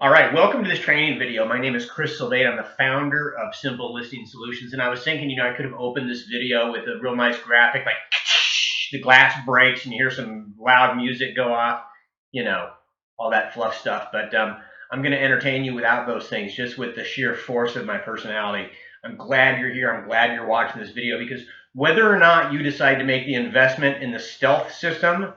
All right, welcome to this training video. My name is Chris Sylvain. I'm the founder of Simple Listing Solutions, and I was thinking, I could have opened this video with a real nice graphic, like the glass breaks and you hear some loud music go off, all that fluff stuff. But I'm going to entertain you without those things, just with the sheer force of my personality. I'm glad you're here. I'm glad you're watching this video, because whether or not you decide to make the investment in the stealth system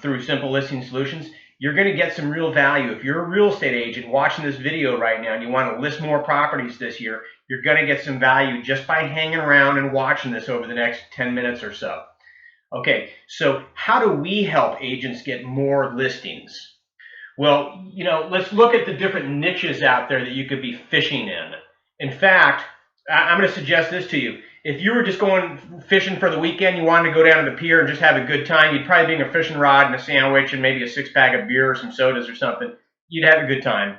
through Simple Listing Solutions, you're going to get some real value. If you're a real estate agent watching this video right now and you want to list more properties this year, you're going to get some value just by hanging around and watching this over the next 10 minutes or so. Okay, so how do we help agents get more listings? Well, let's look at the different niches out there that you could be fishing in. In fact, I'm going to suggest this to you. If you were just going fishing for the weekend, you wanted to go down to the pier and just have a good time, you'd probably bring a fishing rod and a sandwich and maybe a six-pack of beer or some sodas or something. You'd have a good time.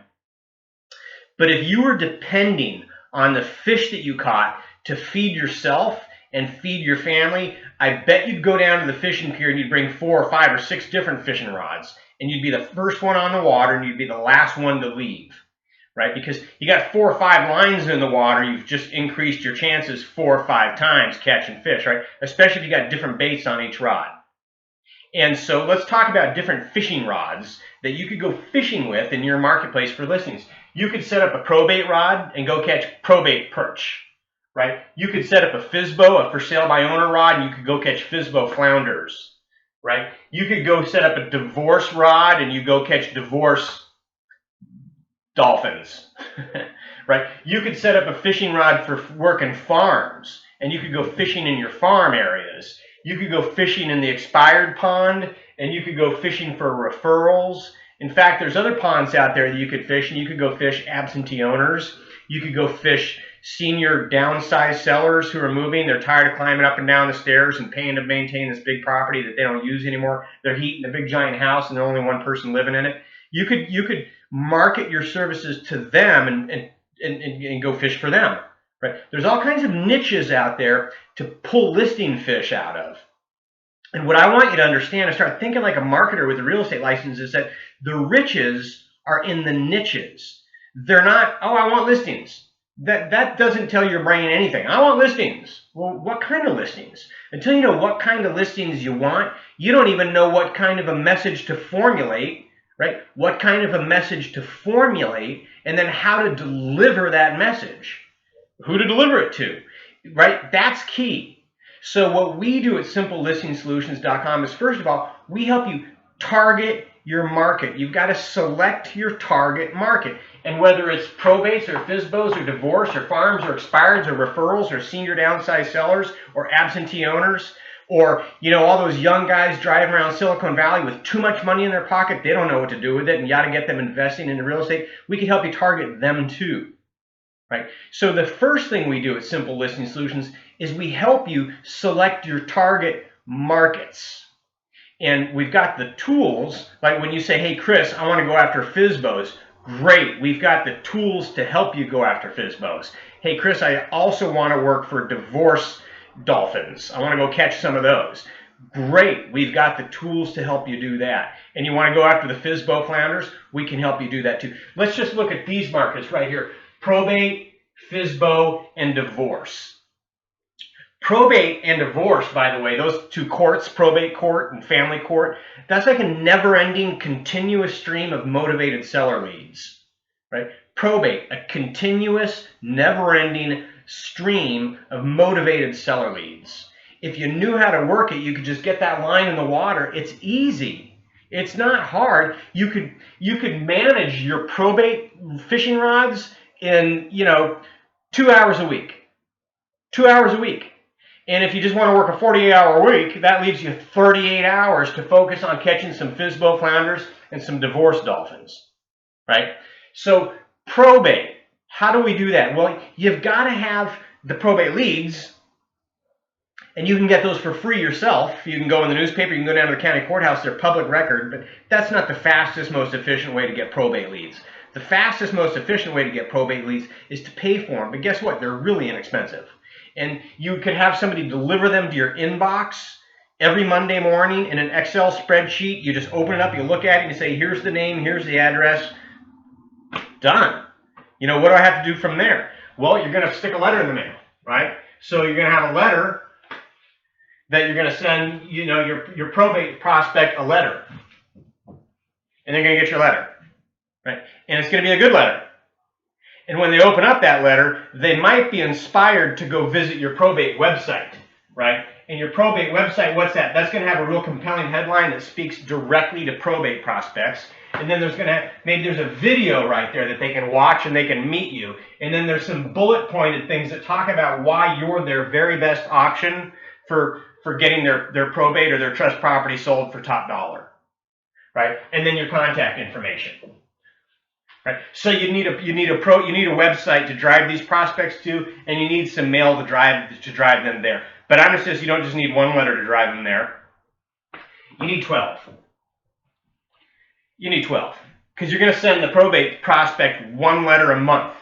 But if you were depending on the fish that you caught to feed yourself and feed your family, I bet you'd go down to the fishing pier and you'd bring 4 or 5 or 6 different fishing rods. And you'd be the first one on the water and you'd be the last one to leave. Right? Because you got 4 or 5 lines in the water, you've just increased your chances 4 or 5 times catching fish, right? Especially if you got different baits on each rod. And so let's talk about different fishing rods that you could go fishing with in your marketplace for listings. You could set up a probate rod and go catch probate perch, right? You could set up a FSBO, a for sale by owner rod, and you could go catch FSBO flounders, right? You could go set up a divorce rod and you go catch divorce dolphins, right? You could set up a fishing rod for working farms, and you could go fishing in your farm areas. You could go fishing in the expired pond, and you could go fishing for referrals. In fact, there's other ponds out there that you could fish, and you could go fish absentee owners. You could go fish senior downsized sellers who are moving. They're tired of climbing up and down the stairs and paying to maintain this big property that they don't use anymore. They're heating a big giant house, and there's only one person living in it. You could market your services to them and go fish for them, right? There's all kinds of niches out there to pull listing fish out of. And what I want you to understand and start thinking like a marketer with a real estate license is that the riches are in the niches. They're not, oh, I want listings. That doesn't tell your brain anything. I want listings. Well, what kind of listings? Until you know what kind of listings you want, you don't even know what kind of a message to formulate. Right? What kind of a message to formulate, and then how to deliver that message. Who to deliver it to, right? That's key. So what we do at SimpleListingSolutions.com is, first of all, we help you target your market. You've got to select your target market. And whether it's probates or FSBOs or divorce or farms or expireds or referrals or senior downsized sellers or absentee owners, or, all those young guys driving around Silicon Valley with too much money in their pocket, they don't know what to do with it, and you got to get them investing into real estate, we can help you target them too, right? So the first thing we do at Simple Listing Solutions is we help you select your target markets. And we've got the tools, like when you say, hey, Chris, I want to go after FSBOs. Great, we've got the tools to help you go after FSBOs. Hey, Chris, I also want to work for divorce dolphins. I want to go catch some of those. Great, we've got the tools to help you do that. And you want to go after the FSBO flounders? We can help you do that too. Let's just look at these markets right here. Probate, FSBO, and divorce. Probate and divorce, by the way, those two courts, probate court and family court, that's like a never-ending continuous stream of motivated seller leads, right? Probate, a continuous, never-ending stream of motivated seller leads. If you knew how to work it, you could just get that line in the water. It's easy. It's not hard. You could manage your probate fishing rods in 2 hours a week. 2 hours a week. And if you just want to work a 48-hour week, that leaves you 38 hours to focus on catching some FSBO flounders and some divorce dolphins, right? So probate, how do we do that? Well, you've got to have the probate leads, and you can get those for free yourself. You can go in the newspaper, you can go down to the county courthouse, they're public record, but that's not the fastest, most efficient way to get probate leads. The fastest, most efficient way to get probate leads is to pay for them, but guess what? They're really inexpensive. And you could have somebody deliver them to your inbox every Monday morning in an Excel spreadsheet. You just open it up, you look at it, and you say, here's the name, here's the address, Done. You know, what do I have to do from there? Well, you're going to stick a letter in the mail, right? So you're going to have a letter that you're going to send, you know, your probate prospect a letter. And they're going to get your letter, right? And it's going to be a good letter. And when they open up that letter, they might be inspired to go visit your probate website, right? And your probate website, what's that? That's going to have a real compelling headline that speaks directly to probate prospects. And then there's going to, maybe there's a video right there that they can watch and they can meet you. And then there's some bullet pointed things that talk about why you're their very best option for getting their probate or their trust property sold for top dollar, right? And then your contact information. Right. So you need a website to drive these prospects to, and you need some mail to drive them there. But I'm just saying, you don't just need one letter to drive them there. You need 12. You need 12 because you're going to send the probate prospect one letter a month.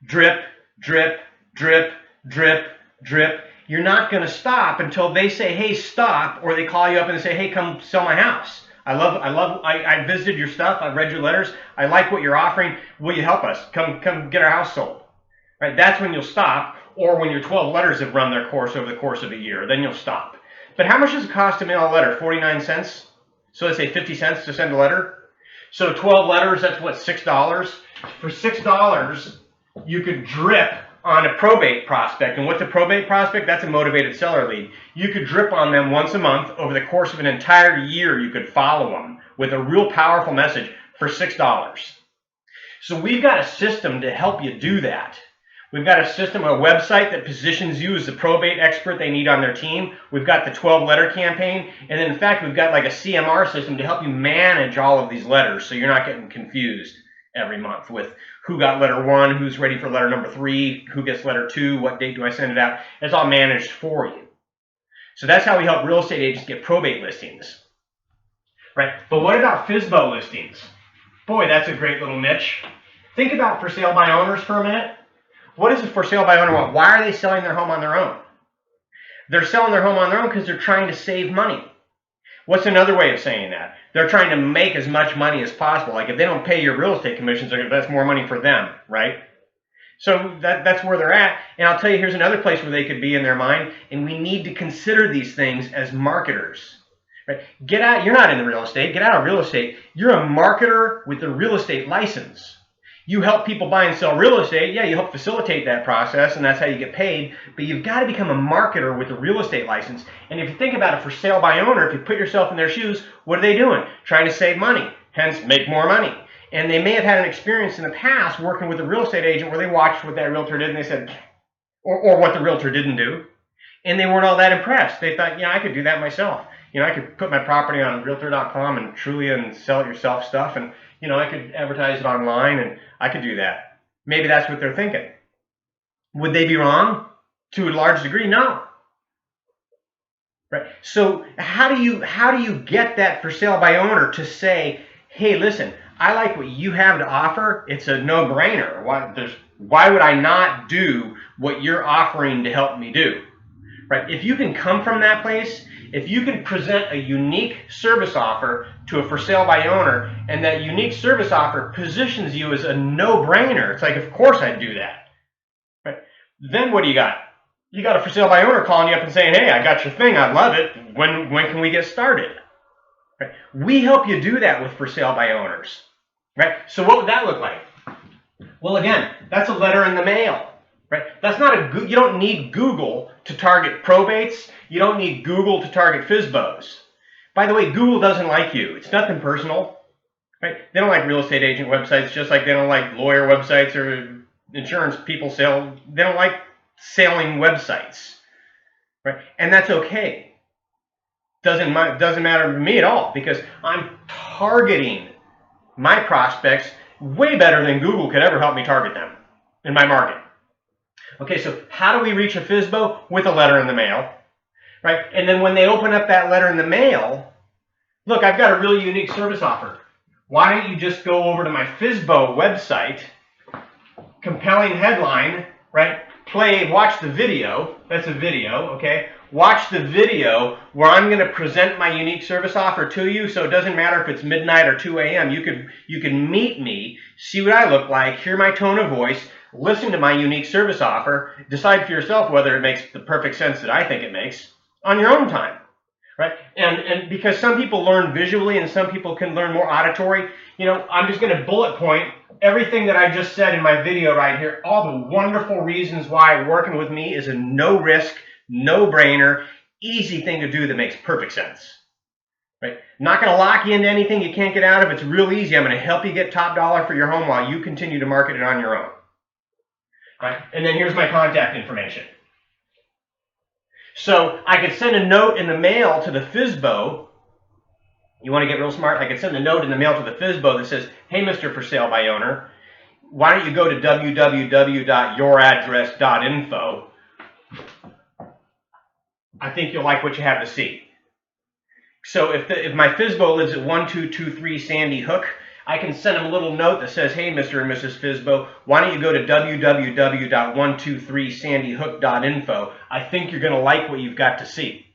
Drip, drip, drip, drip, drip. You're not going to stop until they say, "Hey, stop," or they call you up and say, "Hey, come sell my house. I visited your stuff. I've read your letters. I like what you're offering. Will you help us? Come get our house sold." Right? That's when you'll stop, or when your 12 letters have run their course over the course of a year, then you'll stop. But how much does it cost to mail a letter? 49 cents? So let's say 50 cents to send a letter. So 12 letters, that's what, $6? For $6, you could drip on a probate prospect. And what's a probate prospect? That's a motivated seller lead. You could drip on them once a month. Over the course of an entire year, you could follow them with a real powerful message for $6. So we've got a system to help you do that. We've got a system, a website that positions you as the probate expert they need on their team. We've got the 12-letter campaign. And then, in fact, we've got like a CMR system to help you manage all of these letters so you're not getting confused every month with who got letter 1, who's ready for letter number 3, who gets letter 2, what date do I send it out. It's all managed for you. So that's how we help real estate agents get probate listings. Right? But what about FSBO listings? Boy, that's a great little niche. Think about for sale by owners for a minute. What is a for sale by owner want? Why are they selling their home on their own? They're selling their home on their own because they're trying to save money. What's another way of saying that? They're trying to make as much money as possible. Like if they don't pay your real estate commissions, that's more money for them, right? So that's where they're at. And I'll tell you, here's another place where they could be in their mind. And we need to consider these things as marketers. Right? Get out. You're not in the real estate. Get out of real estate. You're a marketer with a real estate license. You help people buy and sell real estate. Yeah, you help facilitate that process, and that's how you get paid. But you've got to become a marketer with a real estate license. And if you think about it for sale by owner, if you put yourself in their shoes, what are they doing? Trying to save money, hence make more money. And they may have had an experience in the past working with a real estate agent where they watched what that realtor did and they said, or what the realtor didn't do, and they weren't all that impressed. They thought, I could do that myself. I could put my property on realtor.com and Trulia and sell it yourself stuff, and I could advertise it online, and I could do that. Maybe that's what they're thinking. Would they be wrong? To a large degree, no. Right. So how do you get that for sale by owner to say, "Hey, listen, I like what you have to offer. It's a no-brainer. Why would I not do what you're offering to help me do?" Right? If you can come from that place, if you can present a unique service offer to a for sale by owner, and that unique service offer positions you as a no-brainer, it's like, of course I'd do that. Right? Then what do you got? You got a for sale by owner calling you up and saying, "Hey, I got your thing. I love it. When can we get started?" Right? We help you do that with for sale by owners. Right? So what would that look like? Well, again, that's a letter in the mail. Right? That's not you don't need Google to target probates. You don't need Google to target FSBOs. By the way, Google doesn't like you. It's nothing personal. Right? They don't like real estate agent websites, just like they don't like lawyer websites or insurance people sell. They don't like selling websites. Right? And that's okay. Doesn't matter to me at all, because I'm targeting my prospects way better than Google could ever help me target them in my market. Okay, so how do we reach a FSBO? With a letter in the mail, right? And then when they open up that letter in the mail, look, I've got a really unique service offer. Why don't you just go over to my FSBO website, compelling headline, right? Watch the video. That's a video, okay? watch the video where I'm going to present my unique service offer to you. So it doesn't matter if it's midnight or 2 a.m. You can meet me, see what I look like, hear my tone of voice, listen to my unique service offer, decide for yourself whether it makes the perfect sense that I think it makes on your own time. Right? And because some people learn visually and some people can learn more auditory, I'm just going to bullet point everything that I just said in my video right here, all the wonderful reasons why working with me is a no risk, no brainer, easy thing to do that makes perfect sense. Right? Not going to lock you into anything you can't get out of. It's real easy. I'm going to help you get top dollar for your home while you continue to market it on your own. Right? And then here's my contact information. So I could send a note in the mail to the FSBO. You want to get real smart? I could send a note in the mail to the FSBO that says, hey, Mr. For Sale by Owner, why don't you go to www.youraddress.info. I think you'll like what you have to see. So if my FSBO lives at 1223 Sandy Hook, I can send them a little note that says, hey, Mr. and Mrs. FSBO, why don't you go to www.123sandyhook.info. I think you're going to like what you've got to see.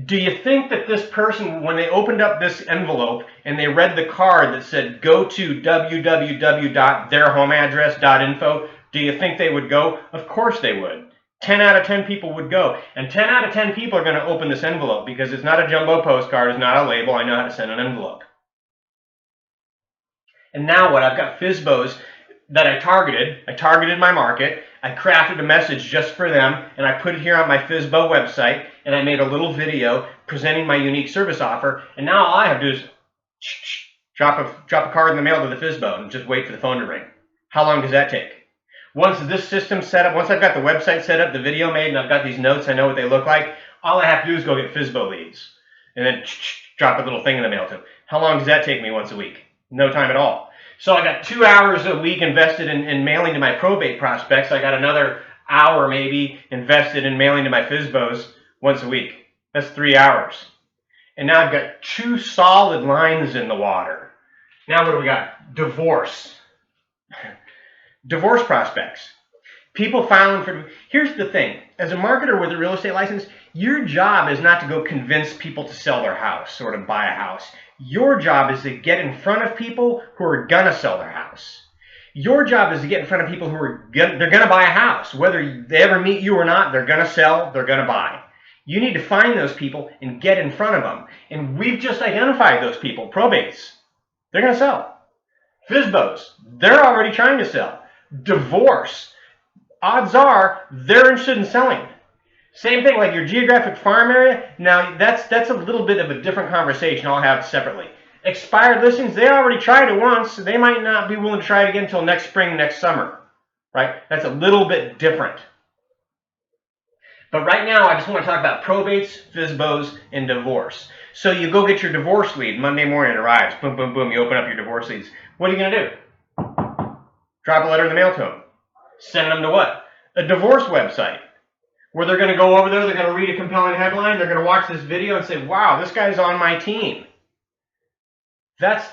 Do you think that this person, when they opened up this envelope and they read the card that said, go to www.theirhomeaddress.info, do you think they would go? Of course they would. 10 out of 10 people would go. And 10 out of 10 people are going to open this envelope because it's not a jumbo postcard, it's not a label. I know how to send an envelope. And now what? I've got FSBOs that I targeted my market, I crafted a message just for them, and I put it here on my FSBO website, and I made a little video presenting my unique service offer, and now all I have to do is drop a card in the mail to the FSBO and just wait for the phone to ring. How long does that take? Once this system's set up, once I've got the website set up, the video made, and I've got these notes, I know what they look like, all I have to do is go get FSBO leads, and then drop a little thing in the mail to them. How long does that take me once a week? No time at all. So I got 2 hours a week invested in mailing to my probate prospects. I got another hour maybe invested in mailing to my FSBOs once a week. That's 3 hours. And now I've got 2 solid lines in the water. Now what do we got? Divorce. Divorce prospects. People filing for... Here's the thing. As a marketer with a real estate license, your job is not to go convince people to sell their house or to buy a house. Your job is to get in front of people who are going to sell their house. Your job is to get in front of people who are they're going to buy a house. Whether they ever meet you or not, they're going to sell, they're going to buy. You need to find those people and get in front of them. And we've just identified those people. Probates, they're going to sell. FSBOs, they're already trying to sell. Divorce, odds are they're interested in selling. Same thing, like your geographic farm area. Now, that's a little bit of a different conversation I'll have separately. Expired listings, they already tried it once. So they might not be willing to try it again until next spring, next summer. Right? That's a little bit different. But right now, I just want to talk about probates, FSBOs, and divorce. So you go get your divorce lead. Monday morning it arrives. Boom, boom, boom. You open up your divorce leads. What are you going to do? Drop a letter in the mail to them. Send them to what? A divorce website. Where they're going to go over there, they're going to read a compelling headline, they're going to watch this video and say, wow, this guy's on my team. That's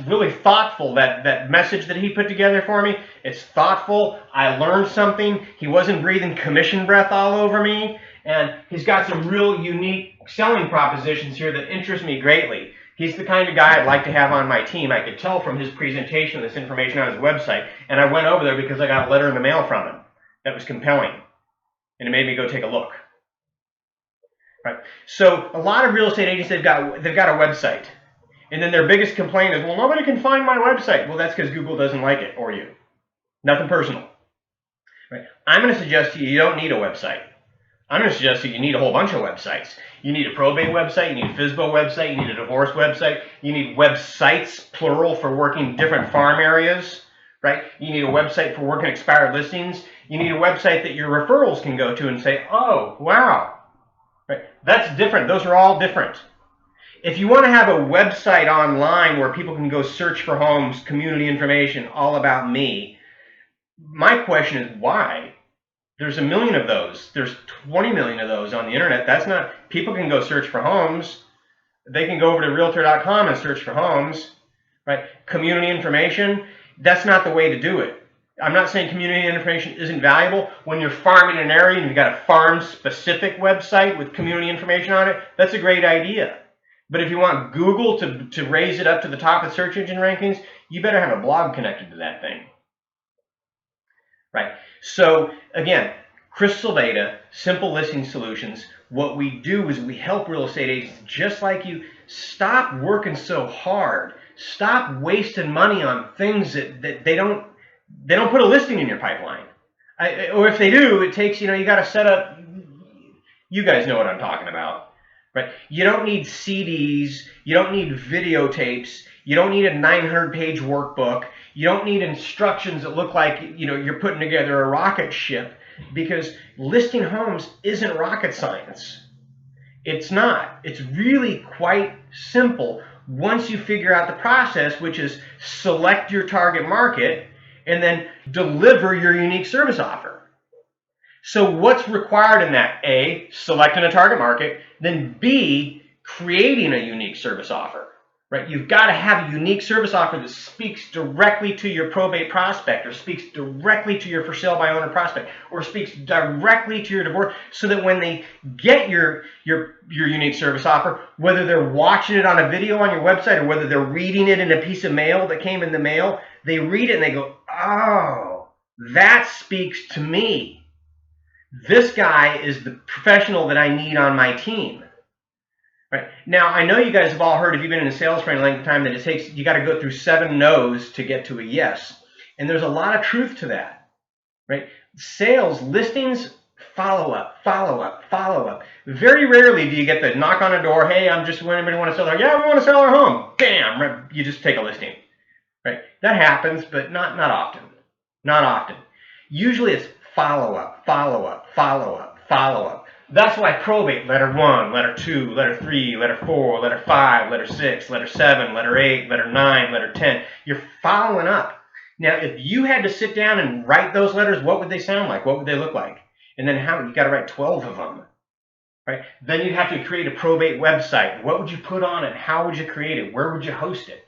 really thoughtful, that message that he put together for me. It's thoughtful. I learned something. He wasn't breathing commission breath all over me. And he's got some real unique selling propositions here that interest me greatly. He's the kind of guy I'd like to have on my team. I could tell from his presentation, this information on his website, and I went over there because I got a letter in the mail from him that was compelling. And it made me go take a look. Right? So a lot of real estate agents, they've got a website. And then their biggest complaint is, well, nobody can find my website. Well, that's because Google doesn't like it, or you. Nothing personal. Right? I'm going to suggest to you, you don't need a website. I'm going to suggest to you, you need a whole bunch of websites. You need a probate website, you need a FSBO website, you need a divorce website, you need websites, plural, for working different farm areas. Right? You need a website for working expired listings. You need a website that your referrals can go to and say, oh, wow. Right? That's different. Those are all different. If you want to have a website online where people can go search for homes, community information, all about me, my question is why? There's 1 million of those. There's 20 million of those on the internet. That's not, people can go search for homes. They can go over to realtor.com and search for homes. Right? Community information, that's not the way to do it. I'm not saying community information isn't valuable. When you're farming an area and you've got a farm-specific website with community information on it, that's a great idea. But if you want Google to raise it up to the top of search engine rankings, you better have a blog connected to that thing. Right? So again, Crystal Data, Simple Listing Solutions, what we do is we help real estate agents just like you stop working so hard. Stop wasting money on things that they don't put a listing in your pipeline. Or if they do, it takes, you got to set up, you guys know what I'm talking about. Right? You don't need CDs, you don't need videotapes, you don't need a 900-page workbook, you don't need instructions that look like you're putting together a rocket ship, because listing homes isn't rocket science. It's not. It's really quite simple once you figure out the process, which is select your target market and then deliver your unique service offer. So what's required in that? A, selecting a target market, then B, creating a unique service offer. Right? You've got to have a unique service offer that speaks directly to your probate prospect, or speaks directly to your for sale by owner prospect, or speaks directly to your divorce, so that when they get your unique service offer, whether they're watching it on a video on your website or whether they're reading it in a piece of mail that came in the mail, they read it and they go, oh, that speaks to me. This guy is the professional that I need on my team. Right. Now, I know you guys have all heard, if you've been in sales for any length of time, that you got to go through 7 no's to get to a yes. And there's a lot of truth to that. Right? Sales, listings, follow up, follow up, follow up. Very rarely do you get the knock on a door, hey, I'm just, when anybody want to sell their, yeah, we want to sell our home. Bam, right, you just take a listing. Right? That happens, but not often. Not often. Usually it's follow up, follow up, follow up, follow up. That's why probate, letter 1, letter 2, letter 3, letter 4, letter 5, letter 6, letter 7, letter 8, letter 9, letter 10. You're following up. Now, if you had to sit down and write those letters, what would they sound like? What would they look like? And then you got to write 12 of them. Right? Then you have to create a probate website. What would you put on it? How would you create it? Where would you host it?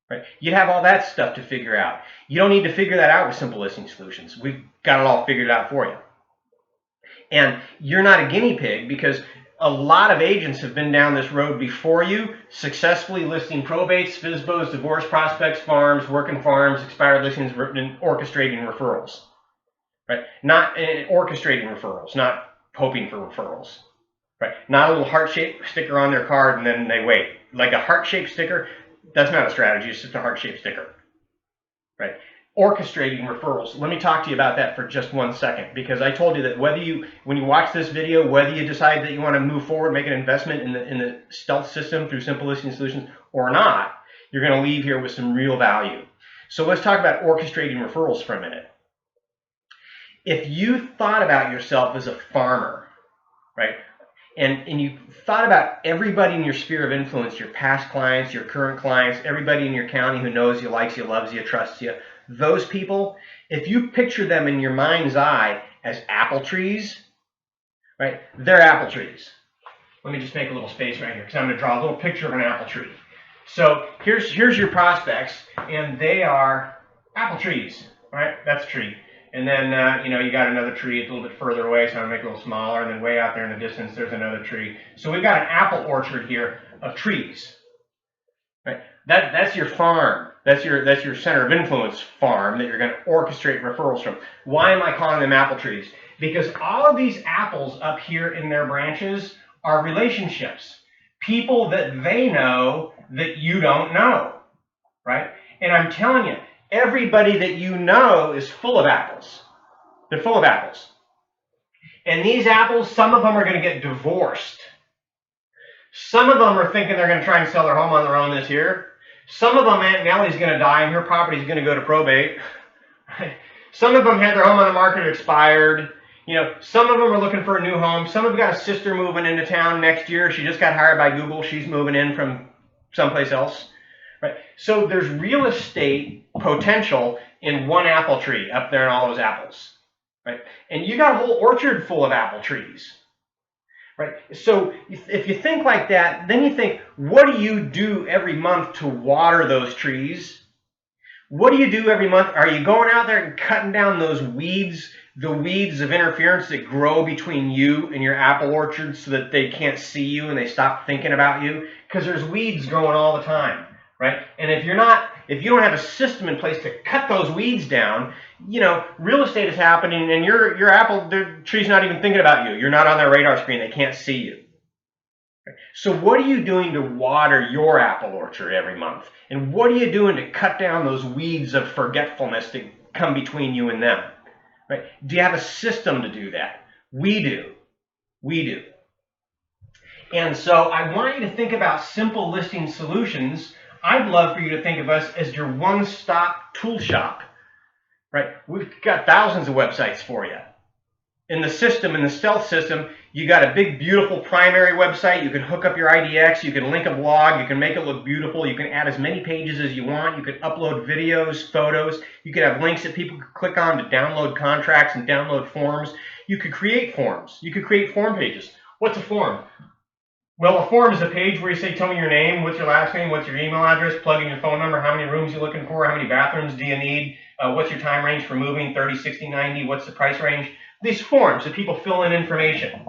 Right? You'd have all that stuff to figure out. You don't need to figure that out with Simple Listing Solutions. We've got it all figured out for you. And you're not a guinea pig, because a lot of agents have been down this road before you, successfully listing probates, FSBOs, divorce prospects, farms, working farms, expired listings, and orchestrating referrals. Right? Not orchestrating referrals, not hoping for referrals. Right? Not a little heart-shaped sticker on their card and then they wait. Like a heart-shaped sticker, that's not a strategy, it's just a heart-shaped sticker. Right? Orchestrating referrals. Let me talk to you about that for just 1 second, because I told you that when you watch this video, whether you decide that you want to move forward, make an investment in the stealth system through Simple Listing Solutions or not, you're going to leave here with some real value. So let's talk about orchestrating referrals for a minute. If you thought about yourself as a farmer, right, and you thought about everybody in your sphere of influence, your past clients, your current clients, everybody in your county who knows you, likes you, loves you, trusts you, those people, if you picture them in your mind's eye as apple trees, right, they're apple trees. Let me just make a little space right here, because I'm going to draw a little picture of an apple tree. So here's your prospects, and they are apple trees, right? That's a tree. And then, you got another tree. It's a little bit further away, so I'm going to make it a little smaller. And then way out there in the distance, there's another tree. So we've got an apple orchard here of trees. Right? That's your farm. That's your center of influence farm that you're going to orchestrate referrals from. Why am I calling them apple trees? Because all of these apples up here in their branches are relationships. People that they know that you don't know. Right? And I'm telling you, everybody that you know is full of apples. They're full of apples. And these apples, some of them are going to get divorced. Some of them are thinking they're going to try and sell their home on their own this year. Some of them, Aunt Nellie's going to die and her property is going to go to probate. Some of them had their home on the market expired. Some of them are looking for a new home. Some have got a sister moving into town next year. She just got hired by Google. She's moving in from someplace else. Right? So there's real estate potential in one apple tree up there in all those apples. Right? And you got a whole orchard full of apple trees. Right? So if you think like that, then you think, what do you do every month to water those trees? What do you do every month? Are you going out there and cutting down those weeds, the weeds of interference that grow between you and your apple orchard so that they can't see you and they stop thinking about you? Because there's weeds growing all the time, right? And if you don't have a system in place to cut those weeds down, real estate is happening and your apple tree's not even thinking about you. You're not on their radar screen. They can't see you. So what are you doing to water your apple orchard every month? And what are you doing to cut down those weeds of forgetfulness that come between you and them? Right? Do you have a system to do that? We do. We do. And so I want you to think about simple listing solutions. I'd love for you to think of us as your one-stop tool shop. Right? We've got thousands of websites for you. In the system, in the stealth system, you got a big, beautiful primary website. You can hook up your IDX. You can link a blog. You can make it look beautiful. You can add as many pages as you want. You can upload videos, photos. You can have links that people can click on to download contracts and download forms. You could create forms. You could create form pages. What's a form? Well, a form is a page where you say, tell me your name, what's your last name, what's your email address, plug in your phone number, how many rooms you're looking for, how many bathrooms do you need, what's your time range for moving, 30, 60, 90, what's the price range? These forms that people fill in information,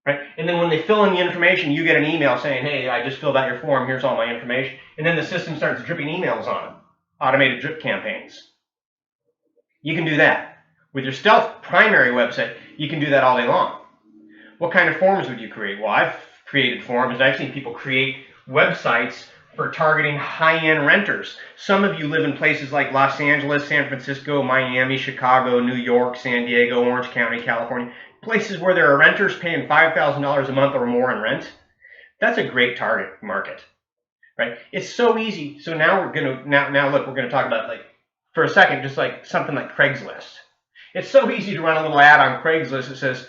right? And then when they fill in the information, you get an email saying, hey, I just filled out your form, here's all my information. And then the system starts dripping emails on them, automated drip campaigns. You can do that. With your stealth primary website, you can do that all day long. What kind of forms would you create? Well, I've created forms. I've seen people create websites for targeting high-end renters. Some of you live in places like Los Angeles, San Francisco, Miami, Chicago, New York, San Diego, Orange County, California, places where there are renters paying $5,000 a month or more in rent. That's a great target market, right? It's so easy. So now we're going to talk about, like, for a second, just like something like Craigslist. It's so easy to run a little ad on Craigslist that says,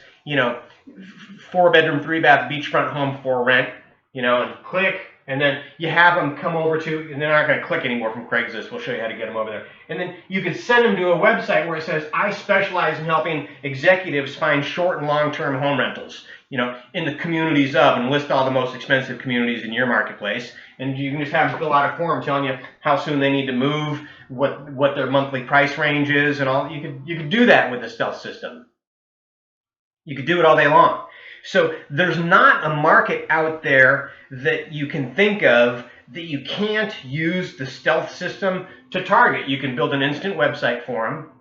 4-bedroom, 3-bath beachfront home for rent, and click, and then you have them come over to, and they're not going to click anymore from Craigslist. We'll show you how to get them over there. And then you can send them to a website where it says, I specialize in helping executives find short and long-term home rentals, in the communities of, and list all the most expensive communities in your marketplace. And you can just have them fill out a form telling you how soon they need to move, what their monthly price range is, and all. You could do that with the stealth system. You could do it all day long. So there's not a market out there that you can think of that you can't use the stealth system to target. You can build an instant website for them,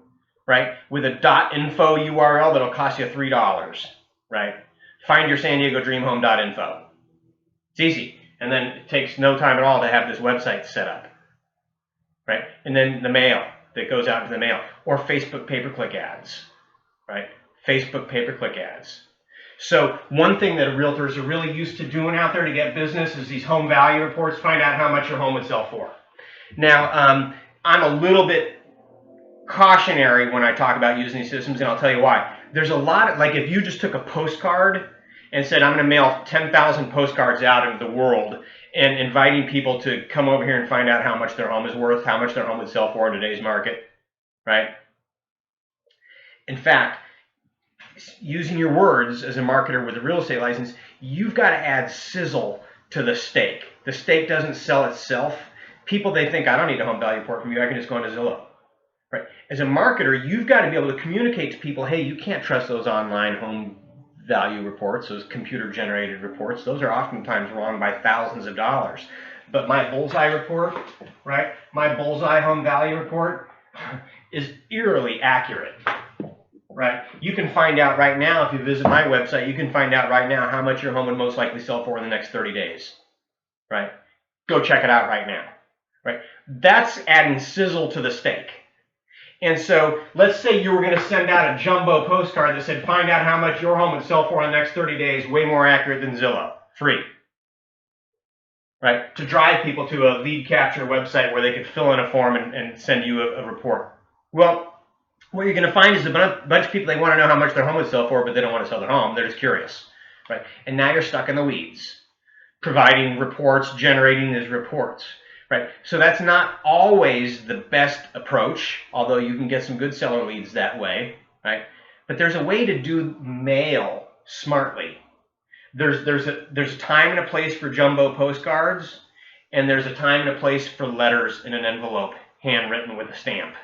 right, with a .info URL that'll cost you $3, right? Find your San Diego Dream Home.info. It's easy. And then it takes no time at all to have this website set up, right? And then the mail that goes out to the mail, or Facebook pay-per-click ads, right? Facebook pay-per-click ads. So one thing that realtors are really used to doing out there to get business is these home value reports, find out how much your home would sell for. Now, I'm a little bit cautionary when I talk about using these systems, and I'll tell you why. There's a lot of, like, if you just took a postcard and said, I'm going to mail 10,000 postcards out into the world and inviting people to come over here and find out how much their home is worth, how much their home would sell for in today's market, right? In fact, using your words as a marketer with a real estate license, you've got to add sizzle to the steak. The steak doesn't sell itself. People, they think, I don't need a home value report from you. I can just go into Zillow. Right? As a marketer, you've got to be able to communicate to people, hey, you can't trust those online home value reports, those computer-generated reports. Those are oftentimes wrong by thousands of dollars. But my bullseye report, right, my bullseye home value report is eerily accurate. Right? You can find out right now, if you visit my website, you can find out right now how much your home would most likely sell for in the next 30 days. Right? Go check it out right now. Right? That's adding sizzle to the steak. And so let's say you were going to send out a jumbo postcard that said, find out how much your home would sell for in the next 30 days, way more accurate than Zillow. Free. Right? To drive people to a lead capture website where they could fill in a form and send you a report. Well, what you're going to find is a bunch of people, they want to know how much their home would sell for, but they don't want to sell their home. They're just curious, right? And now you're stuck in the weeds, providing reports, generating these reports, right? So that's not always the best approach, although you can get some good seller leads that way, right? But there's a way to do mail smartly. There's a time and a place for jumbo postcards, and there's a time and a place for letters in an envelope handwritten with a stamp,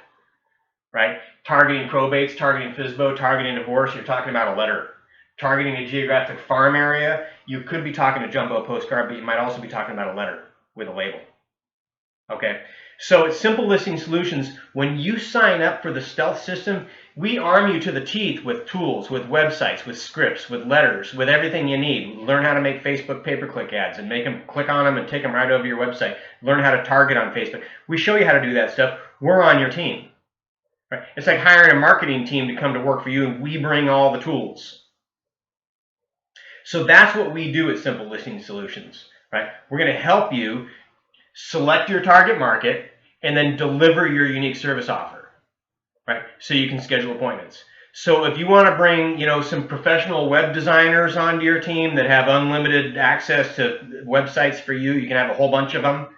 right? Targeting probates, targeting FSBO, targeting divorce, you're talking about a letter. Targeting a geographic farm area, you could be talking a jumbo postcard, but you might also be talking about a letter with a label. Okay, so at Simple Listing Solutions, when you sign up for the Stealth system, we arm you to the teeth with tools, with websites, with scripts, with letters, with everything you need. Learn how to make Facebook pay-per-click ads and make them, click on them and take them right over your website. Learn how to target on Facebook. We show you how to do that stuff. We're on your team. Right? It's like hiring a marketing team to come to work for you, and we bring all the tools. So that's what we do at Simple Listing Solutions. Right? We're going to help you select your target market and then deliver your unique service offer, right? So you can schedule appointments. So if you want to bring, some professional web designers onto your team that have unlimited access to websites for you, you can have a whole bunch of them,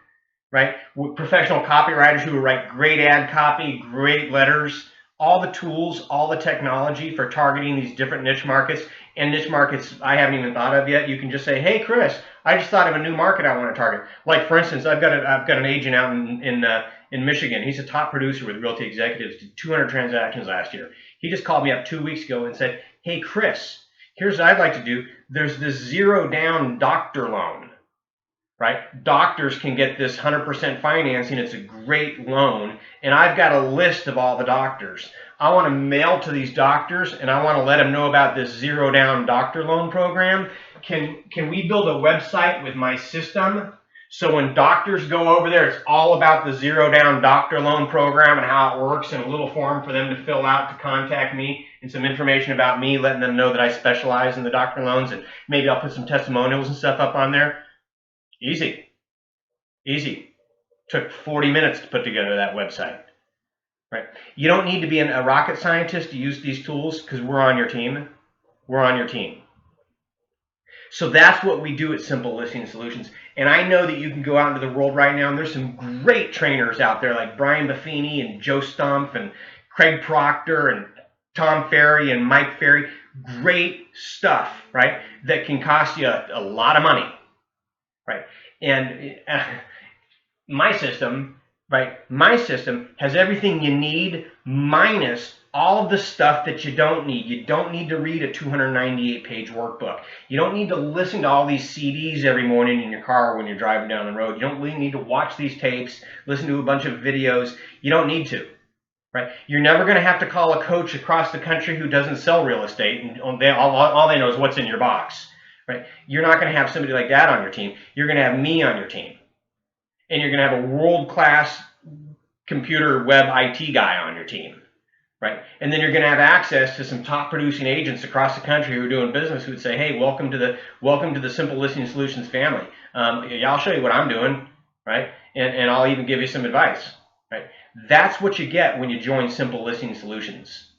right? With professional copywriters who write great ad copy, great letters, all the tools, all the technology for targeting these different niche markets. And niche markets I haven't even thought of yet. You can just say, hey, Chris, I just thought of a new market I want to target. Like, for instance, I've got an agent out in Michigan. He's a top producer with Realty Executives, did 200 transactions last year. He just called me up 2 weeks ago and said, hey, Chris, here's what I'd like to do. There's this zero down doctor loan, right? Doctors can get this 100% financing. It's a great loan. And I've got a list of all the doctors. I want to mail to these doctors, and I want to let them know about this zero down doctor loan program. Can we build a website with my system so when doctors go over there, it's all about the zero down doctor loan program and how it works, and a little form for them to fill out to contact me, and some information about me, letting them know that I specialize in the doctor loans, and maybe I'll put some testimonials and stuff up on there. Easy. Took 40 minutes to put together that website. Right. You don't need to be a rocket scientist to use these tools, because we're on your team. We're on your team. So that's what we do at Simple Listing Solutions. And I know that you can go out into the world right now, and there's some great trainers out there like Brian Buffini and Joe Stumpf and Craig Proctor and Tom Ferry and Mike Ferry. Great stuff, right? That can cost you a lot of money, right? And my system has everything you need minus all of the stuff that you don't need. You don't need to read a 298-page workbook. You don't need to listen to all these CDs every morning in your car when you're driving down the road. You don't really need to watch these tapes, listen to a bunch of videos. You don't need to, right? You're never going to have to call a coach across the country who doesn't sell real estate, and all they know is what's in your box, right? You're not going to have somebody like that on your team. You're going to have me on your team. And you're going to have a world-class computer web IT guy on your team, right? And then you're going to have access to some top producing agents across the country who are doing business who would say, hey, welcome to the Simple Listing Solutions family. Yeah, I'll show you what I'm doing, right? And I'll even give you some advice, right? That's what you get when you join Simple Listing Solutions,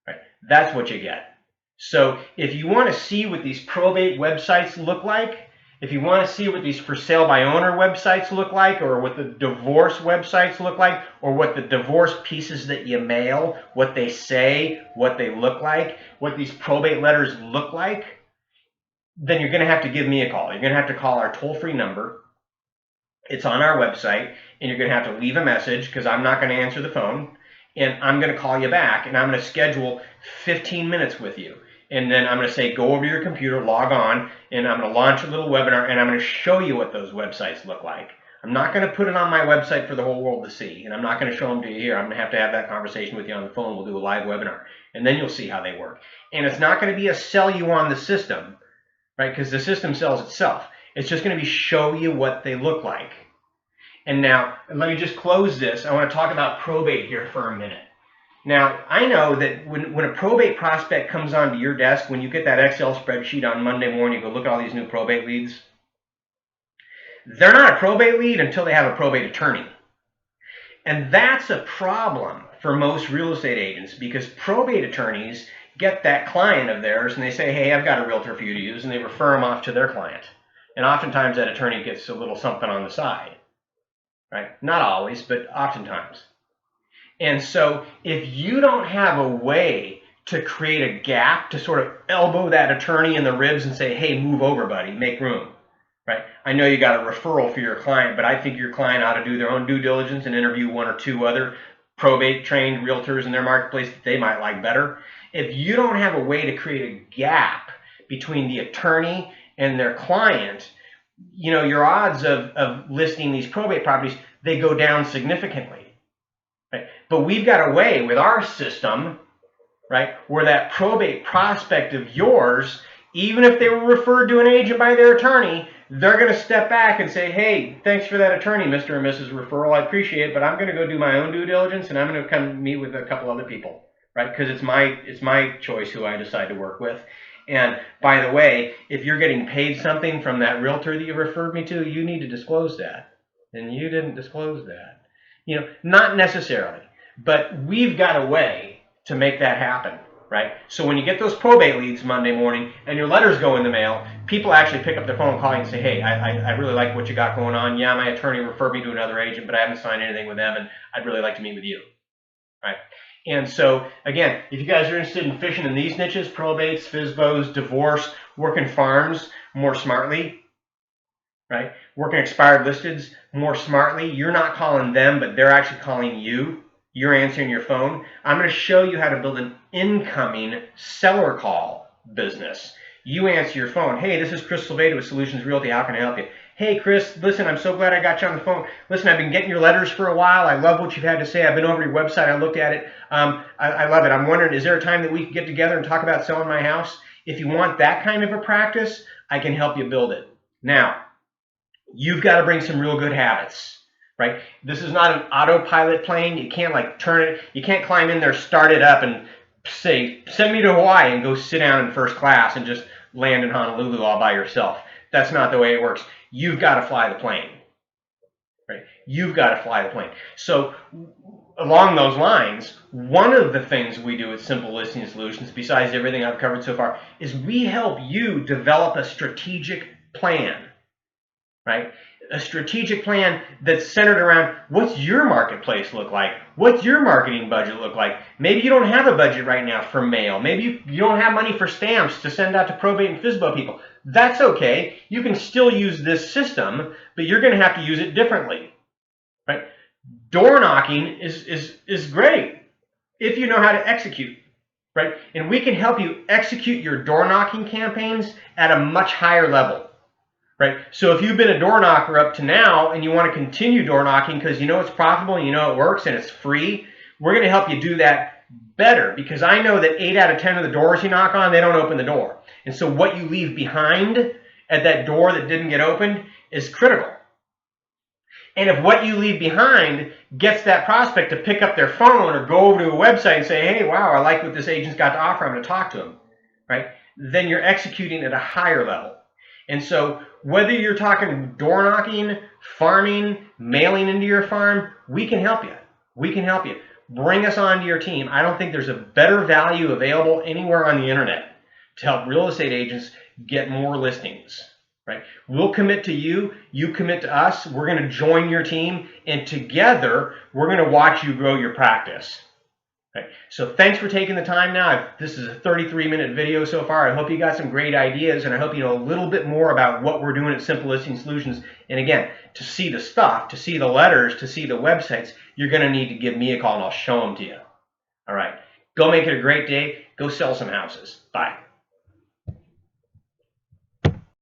right? That's what you get. So if you want to see what these probate websites look like, if you want to see what these for sale by owner websites look like, or what the divorce websites look like, or what the divorce pieces that you mail, what they say, what they look like, what these probate letters look like, then you're going to have to give me a call. You're going to have to call our toll-free number. It's on our website, and you're going to have to leave a message, because I'm not going to answer the phone, and I'm going to call you back, and I'm going to schedule 15 minutes with you. And then I'm going to say, go over to your computer, log on, and I'm going to launch a little webinar, and I'm going to show you what those websites look like. I'm not going to put it on my website for the whole world to see, and I'm not going to show them to you here. I'm going to have that conversation with you on the phone. We'll do a live webinar, and then you'll see how they work. And it's not going to be a sell you on the system, right? Because the system sells itself. It's just going to be show you what they look like. And now, let me just close this. I want to talk about probate here for a minute. Now, I know that when a probate prospect comes onto your desk, when you get that Excel spreadsheet on Monday morning, you go look at all these new probate leads, they're not a probate lead until they have a probate attorney. And that's a problem for most real estate agents, because probate attorneys get that client of theirs and they say, hey, I've got a realtor for you to use, and they refer them off to their client. And oftentimes that attorney gets a little something on the side, right? Not always, but oftentimes. And so if you don't have a way to create a gap to sort of elbow that attorney in the ribs and say, hey, move over, buddy, make room, right? I know you got a referral for your client, but I think your client ought to do their own due diligence and interview one or two other probate trained realtors in their marketplace that they might like better. If you don't have a way to create a gap between the attorney and their client, you know, your odds of listing these probate properties, they go down significantly. Right? But we've got a way with our system, right, where that probate prospect of yours, even if they were referred to an agent by their attorney, they're going to step back and say, hey, thanks for that attorney, Mr. and Mrs. Referral. I appreciate it, but I'm going to go do my own due diligence, and I'm going to come meet with a couple other people, right? Because it's my choice who I decide to work with. And by the way, if you're getting paid something from that realtor that you referred me to, you need to disclose that. And you didn't disclose that. You know, not necessarily, but we've got a way to make that happen. Right? So when you get those probate leads Monday morning and your letters go in the mail, people actually pick up their phone and call you and say, hey, I really like what you got going on. Yeah, my attorney referred me to another agent, but I haven't signed anything with them, and I'd really like to meet with you. Right? And so, again, if you guys are interested in fishing in these niches, probates, FSBOs, divorce, working farms more smartly, right? Working expired listeds more smartly, you're not calling them, but they're actually calling you. You're answering your phone. I'm going to show you how to build an incoming seller call business. You answer your phone. Hey, this is Chris Silveda with Solutions Realty. How can I help you? Hey, Chris, listen, I'm so glad I got you on the phone. Listen, I've been getting your letters for a while. I love what you've had to say. I've been over your website. I looked at it. I love it. I'm wondering, is there a time that we can get together and talk about selling my house? If you want that kind of a practice, I can help you build it. Now, you've got to bring some real good habits. Right? This is not an autopilot plane. You can't like turn it. You can't climb in there, start it up, and say, send me to Hawaii and go sit down in first class and just land in Honolulu all by yourself. That's not the way it works. You've got to fly the plane. Right? You've got to fly the plane. So along those lines, one of the things we do at Simple Listing Solutions, besides everything I've covered so far, is we help you develop a strategic plan. Right? A strategic plan that's centered around what's your marketplace look like? What's your marketing budget look like? Maybe you don't have a budget right now for mail. Maybe you don't have money for stamps to send out to probate and FSBO people. That's okay. You can still use this system, but you're going to have to use it differently. Right? Door knocking is great if you know how to execute. Right? And we can help you execute your door knocking campaigns at a much higher level. Right? So if you've been a door knocker up to now and you want to continue door knocking because you know it's profitable and you know it works and it's free, we're going to help you do that better, because I know that 8 out of 10 of the doors you knock on, they don't open the door. And so what you leave behind at that door that didn't get opened is critical. And if what you leave behind gets that prospect to pick up their phone or go over to a website and say, hey, wow, I like what this agent's got to offer, I'm going to talk to him, right? Then you're executing at a higher level. And so whether you're talking door knocking, farming, mailing into your farm, we can help you. We can help you. Bring us onto your team. I don't think there's a better value available anywhere on the internet to help real estate agents get more listings. Right? We'll commit to you. You commit to us. We're going to join your team, and together we're going to watch you grow your practice. Okay. So thanks for taking the time now. This is a 33-minute video so far. I hope you got some great ideas, and I hope you know a little bit more about what we're doing at Simple Listing Solutions. And again, to see the stuff, to see the letters, to see the websites, you're going to need to give me a call, and I'll show them to you. All right. Go make it a great day. Go sell some houses. Bye.